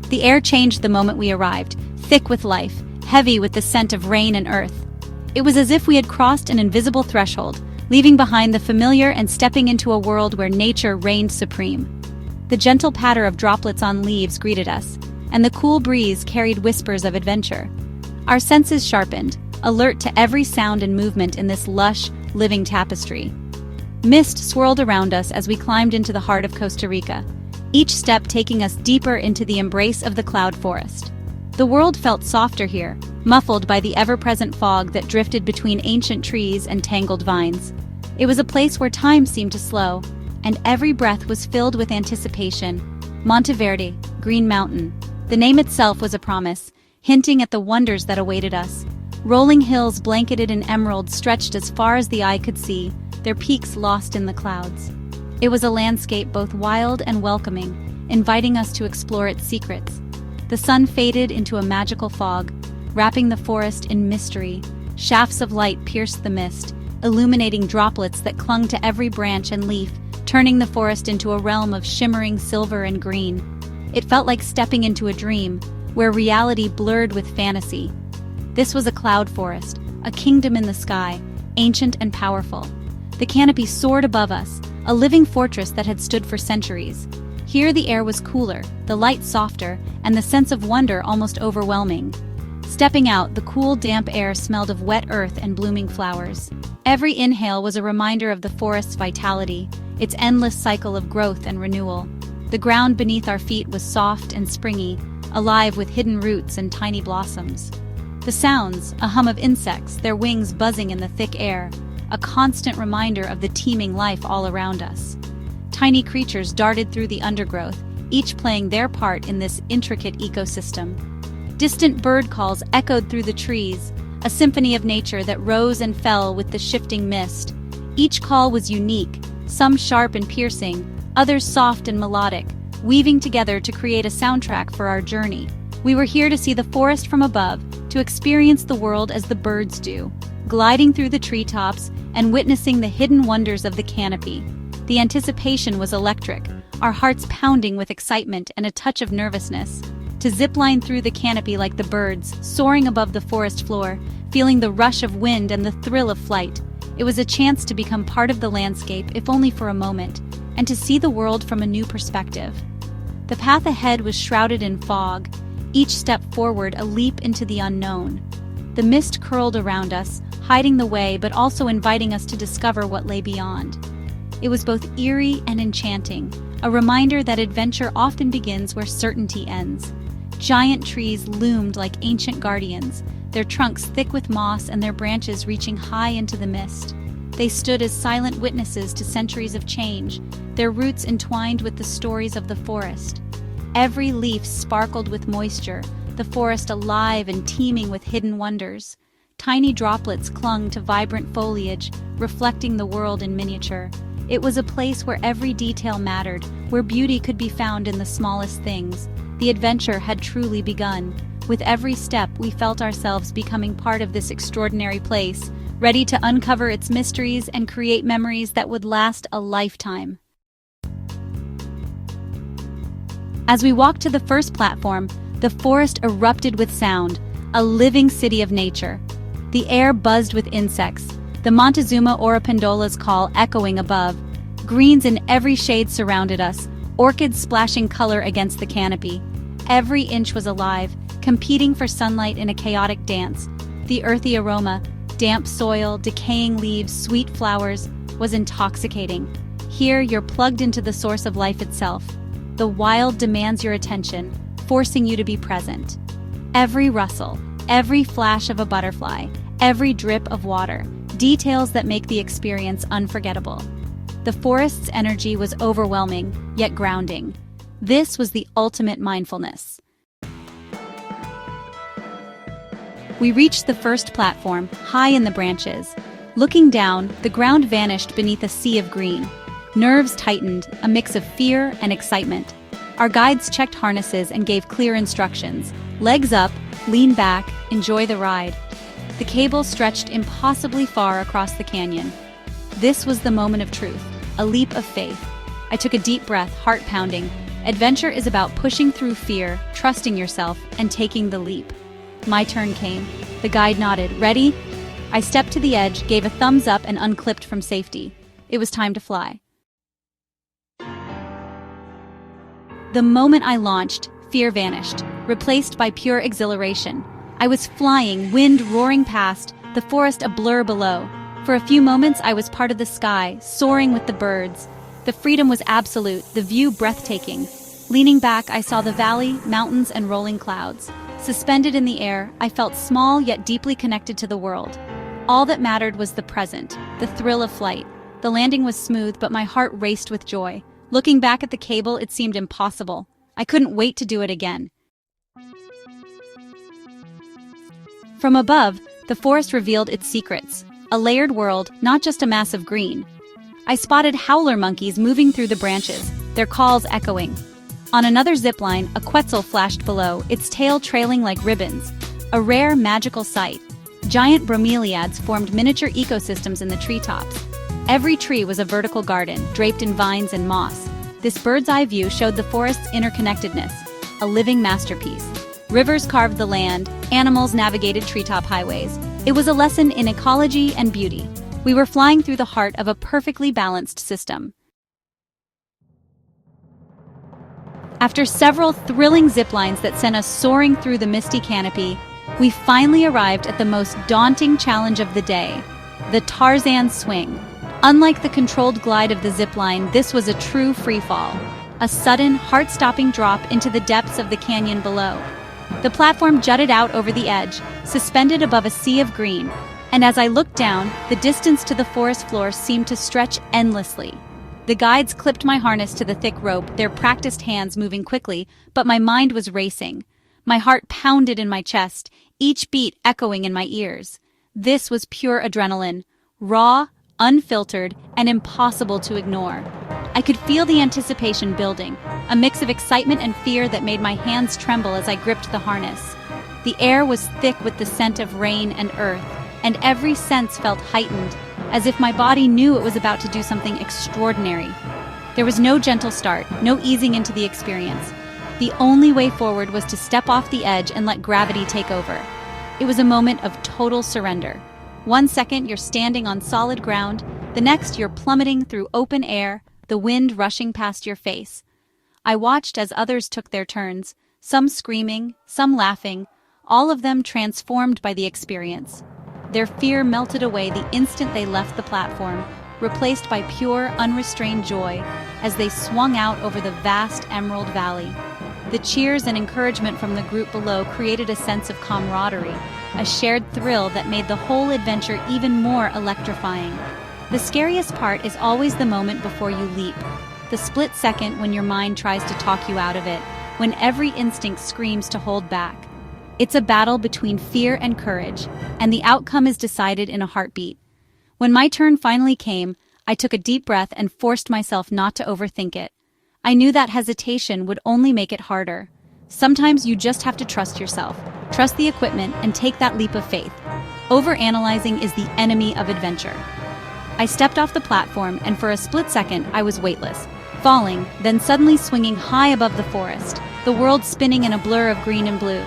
The air changed the moment we arrived, thick with life, heavy with the scent of rain and earth. It was as if we had crossed an invisible threshold, leaving behind the familiar and stepping into a world where nature reigned supreme. The gentle patter of droplets on leaves greeted us, and the cool breeze carried whispers of adventure. Our senses sharpened, alert to every sound and movement in this lush, living tapestry. Mist swirled around us as we climbed into the heart of Costa Rica, each step taking us deeper into the embrace of the cloud forest. The world felt softer here, muffled by the ever-present fog that drifted between ancient trees and tangled vines. It was a place where time seemed to slow, and every breath was filled with anticipation. Monteverde, Green Mountain. The name itself was a promise, hinting at the wonders that awaited us. Rolling hills blanketed in emerald stretched as far as the eye could see, their peaks lost in the clouds. It was a landscape both wild and welcoming, inviting us to explore its secrets. The sun faded into a magical fog, wrapping the forest in mystery. Shafts of light pierced the mist, illuminating droplets that clung to every branch and leaf, turning the forest into a realm of shimmering silver and green. It felt like stepping into a dream, where reality blurred with fantasy. This was a cloud forest, a kingdom in the sky, ancient and powerful. The canopy soared above us, a living fortress that had stood for centuries. Here the air was cooler, the light softer, and the sense of wonder almost overwhelming. Stepping out, the cool, damp air smelled of wet earth and blooming flowers. Every inhale was a reminder of the forest's vitality, its endless cycle of growth and renewal. The ground beneath our feet was soft and springy, alive with hidden roots and tiny blossoms. The sounds, a hum of insects, their wings buzzing in the thick air, a constant reminder of the teeming life all around us. Tiny creatures darted through the undergrowth, each playing their part in this intricate ecosystem. Distant bird calls echoed through the trees, a symphony of nature that rose and fell with the shifting mist. Each call was unique, some sharp and piercing, others soft and melodic, weaving together to create a soundtrack for our journey. We were here to see the forest from above, to experience the world as the birds do, gliding through the treetops and witnessing the hidden wonders of the canopy. The anticipation was electric, our hearts pounding with excitement and a touch of nervousness. To zipline through the canopy like the birds, soaring above the forest floor, feeling the rush of wind and the thrill of flight. It was a chance to become part of the landscape, if only for a moment, and to see the world from a new perspective. The path ahead was shrouded in fog, each step forward a leap into the unknown. The mist curled around us, hiding the way but also inviting us to discover what lay beyond. It was both eerie and enchanting, a reminder that adventure often begins where certainty ends. Giant trees loomed like ancient guardians, their trunks thick with moss and their branches reaching high into the mist. They stood as silent witnesses to centuries of change, their roots entwined with the stories of the forest. Every leaf sparkled with moisture, the forest alive and teeming with hidden wonders. Tiny droplets clung to vibrant foliage, reflecting the world in miniature. It was a place where every detail mattered, where beauty could be found in the smallest things. The adventure had truly begun. With every step, we felt ourselves becoming part of this extraordinary place, ready to uncover its mysteries and create memories that would last a lifetime. As we walked to the first platform, the forest erupted with sound, a living city of nature. The air buzzed with insects, the Montezuma oripindola's call echoing above. Greens in every shade surrounded us, orchids splashing color against the canopy. Every inch was alive, competing for sunlight in a chaotic dance. The earthy aroma, damp soil, decaying leaves, sweet flowers, was intoxicating. Here, you're plugged into the source of life itself. The wild demands your attention, forcing you to be present. Every rustle, every flash of a butterfly, every drip of water, details that make the experience unforgettable. The forest's energy was overwhelming, yet grounding. This was the ultimate mindfulness. We reached the first platform, high in the branches. Looking down, the ground vanished beneath a sea of green. Nerves tightened, a mix of fear and excitement. Our guides checked harnesses and gave clear instructions. Legs up, lean back, enjoy the ride. The cable stretched impossibly far across the canyon. This was the moment of truth, a leap of faith. I took a deep breath, heart pounding. Adventure is about pushing through fear, trusting yourself, and taking the leap. My turn came. The guide nodded. Ready? I stepped to the edge, gave a thumbs up, and unclipped from safety. It was time to fly. The moment I launched, fear vanished, replaced by pure exhilaration. I was flying, wind roaring past, the forest a blur below. For a few moments, I was part of the sky, soaring with the birds. The freedom was absolute, the view breathtaking. Leaning back, I saw the valley, mountains, and rolling clouds. Suspended in the air, I felt small yet deeply connected to the world. All that mattered was the present, the thrill of flight. The landing was smooth, but my heart raced with joy. Looking back at the cable, it seemed impossible. I couldn't wait to do it again. From above, the forest revealed its secrets. A layered world, not just a mass of green. I spotted howler monkeys moving through the branches, their calls echoing. On another zipline, a quetzal flashed below, its tail trailing like ribbons. A rare, magical sight. Giant bromeliads formed miniature ecosystems in the treetops. Every tree was a vertical garden, draped in vines and moss. This bird's-eye view showed the forest's interconnectedness, a living masterpiece. Rivers carved the land, animals navigated treetop highways. It was a lesson in ecology and beauty. We were flying through the heart of a perfectly balanced system. After several thrilling ziplines that sent us soaring through the misty canopy, we finally arrived at the most daunting challenge of the day, the Tarzan swing. Unlike the controlled glide of the zipline, this was a true freefall, a sudden, heart-stopping drop into the depths of the canyon below. The platform jutted out over the edge, suspended above a sea of green, and as I looked down, the distance to the forest floor seemed to stretch endlessly. The guides clipped my harness to the thick rope, their practiced hands moving quickly, but my mind was racing. My heart pounded in my chest, each beat echoing in my ears. This was pure adrenaline, raw, unfiltered, and impossible to ignore. I could feel the anticipation building, a mix of excitement and fear that made my hands tremble as I gripped the harness. The air was thick with the scent of rain and earth, and every sense felt heightened, as if my body knew it was about to do something extraordinary. There was no gentle start, no easing into the experience. The only way forward was to step off the edge and let gravity take over. It was a moment of total surrender. 1 second you're standing on solid ground, the next you're plummeting through open air, the wind rushing past your face. I watched as others took their turns, some screaming, some laughing, all of them transformed by the experience. Their fear melted away the instant they left the platform, replaced by pure, unrestrained joy as they swung out over the vast Emerald Valley. The cheers and encouragement from the group below created a sense of camaraderie, a shared thrill that made the whole adventure even more electrifying. The scariest part is always the moment before you leap, the split second when your mind tries to talk you out of it, when every instinct screams to hold back. It's a battle between fear and courage, and the outcome is decided in a heartbeat. When my turn finally came, I took a deep breath and forced myself not to overthink it. I knew that hesitation would only make it harder. Sometimes you just have to trust yourself, trust the equipment, and take that leap of faith. Overanalyzing is the enemy of adventure. I stepped off the platform, and for a split second, I was weightless, falling, then suddenly swinging high above the forest, the world spinning in a blur of green and blue.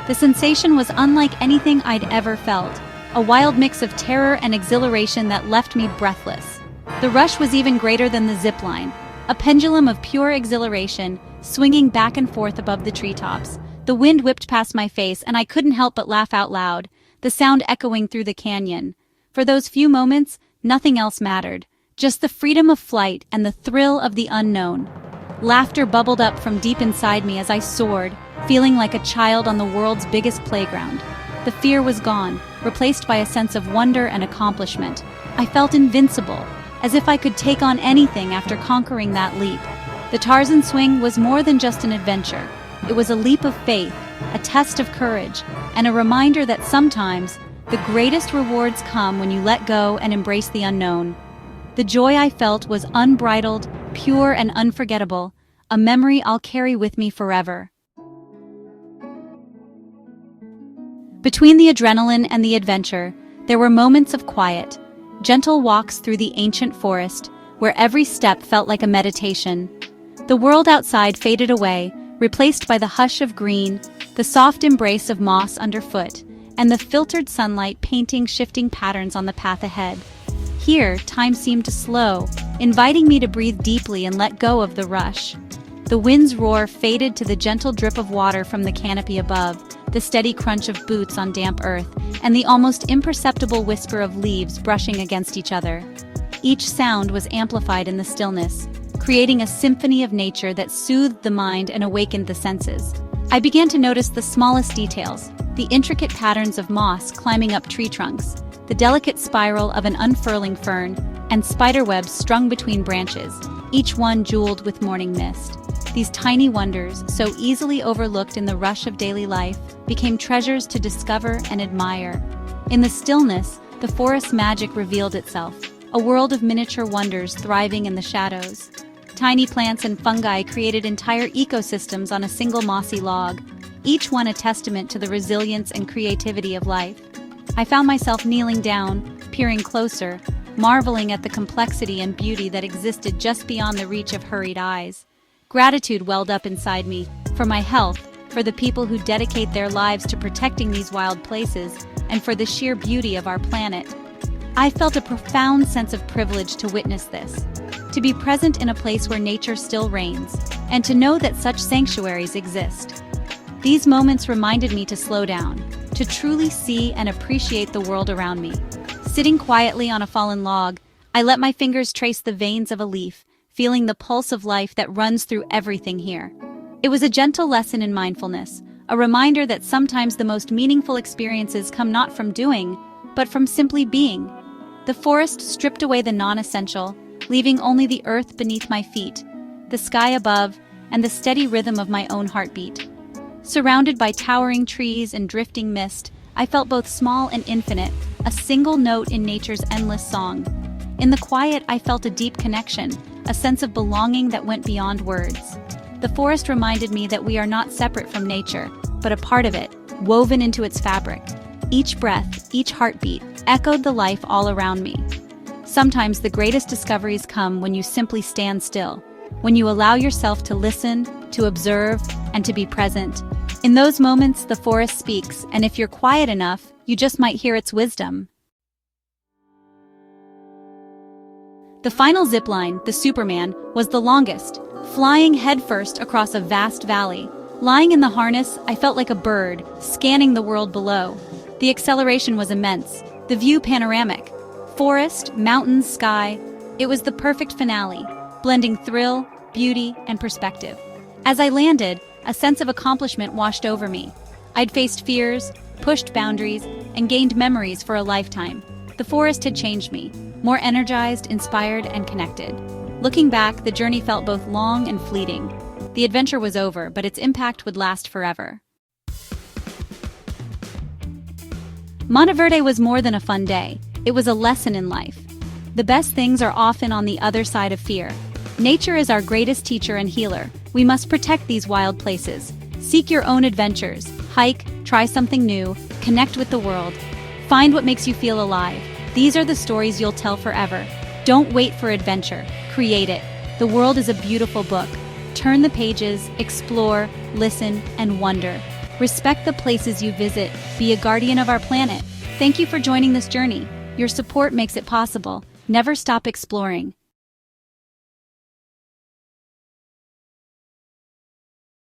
The sensation was unlike anything I'd ever felt, a wild mix of terror and exhilaration that left me breathless. The rush was even greater than the zipline, a pendulum of pure exhilaration, swinging back and forth above the treetops. The wind whipped past my face, and I couldn't help but laugh out loud, the sound echoing through the canyon. For those few moments, nothing else mattered, just the freedom of flight and the thrill of the unknown. Laughter bubbled up from deep inside me as I soared, feeling like a child on the world's biggest playground. The fear was gone, replaced by a sense of wonder and accomplishment. I felt invincible, as if I could take on anything after conquering that leap. The Tarzan swing was more than just an adventure. It was a leap of faith, a test of courage, and a reminder that sometimes the greatest rewards come when you let go and embrace the unknown. The joy I felt was unbridled, pure and unforgettable, a memory I'll carry with me forever. Between the adrenaline and the adventure, there were moments of quiet, gentle walks through the ancient forest, where every step felt like a meditation. The world outside faded away, replaced by the hush of green, the soft embrace of moss underfoot, and the filtered sunlight painting shifting patterns on the path ahead. Here, time seemed to slow, inviting me to breathe deeply and let go of the rush. The wind's roar faded to the gentle drip of water from the canopy above, the steady crunch of boots on damp earth, and the almost imperceptible whisper of leaves brushing against each other. Each sound was amplified in the stillness, creating a symphony of nature that soothed the mind and awakened the senses. I began to notice the smallest details, the intricate patterns of moss climbing up tree trunks, the delicate spiral of an unfurling fern, and spiderwebs strung between branches, each one jeweled with morning mist. These tiny wonders, so easily overlooked in the rush of daily life, became treasures to discover and admire. In the stillness, the forest's magic revealed itself, a world of miniature wonders thriving in the shadows. Tiny plants and fungi created entire ecosystems on a single mossy log, each one a testament to the resilience and creativity of life. I found myself kneeling down, peering closer, marveling at the complexity and beauty that existed just beyond the reach of hurried eyes. Gratitude welled up inside me, for my health, for the people who dedicate their lives to protecting these wild places, and for the sheer beauty of our planet. I felt a profound sense of privilege to witness this, to be present in a place where nature still reigns, and to know that such sanctuaries exist. These moments reminded me to slow down, to truly see and appreciate the world around me. Sitting quietly on a fallen log, I let my fingers trace the veins of a leaf, feeling the pulse of life that runs through everything here. It was a gentle lesson in mindfulness, a reminder that sometimes the most meaningful experiences come not from doing, but from simply being. The forest stripped away the non-essential, leaving only the earth beneath my feet, the sky above, and the steady rhythm of my own heartbeat. Surrounded by towering trees and drifting mist, I felt both small and infinite, a single note in nature's endless song. In the quiet, I felt a deep connection, a sense of belonging that went beyond words. The forest reminded me that we are not separate from nature, but a part of it, woven into its fabric. Each breath, each heartbeat, echoed the life all around me. Sometimes the greatest discoveries come when you simply stand still, when you allow yourself to listen, to observe, and to be present. In those moments, the forest speaks, and if you're quiet enough, you just might hear its wisdom. The final zipline, the Superman, was the longest, flying headfirst across a vast valley. Lying in the harness, I felt like a bird, scanning the world below. The acceleration was immense, the view panoramic. Forest, mountains, sky. It was the perfect finale, blending thrill, beauty, and perspective. As I landed, a sense of accomplishment washed over me. I'd faced fears, pushed boundaries, and gained memories for a lifetime. The forest had changed me, more energized, inspired, and connected. Looking back, the journey felt both long and fleeting. The adventure was over, but its impact would last forever. Monteverde was more than a fun day. It was a lesson in life. The best things are often on the other side of fear. Nature is our greatest teacher and healer. We must protect these wild places. Seek your own adventures. Hike, try something new, connect with the world. Find what makes you feel alive. These are the stories you'll tell forever. Don't wait for adventure. Create it. The world is a beautiful book. Turn the pages, explore, listen, and wonder. Respect the places you visit. Be a guardian of our planet. Thank you for joining this journey. Your support makes it possible. Never stop exploring.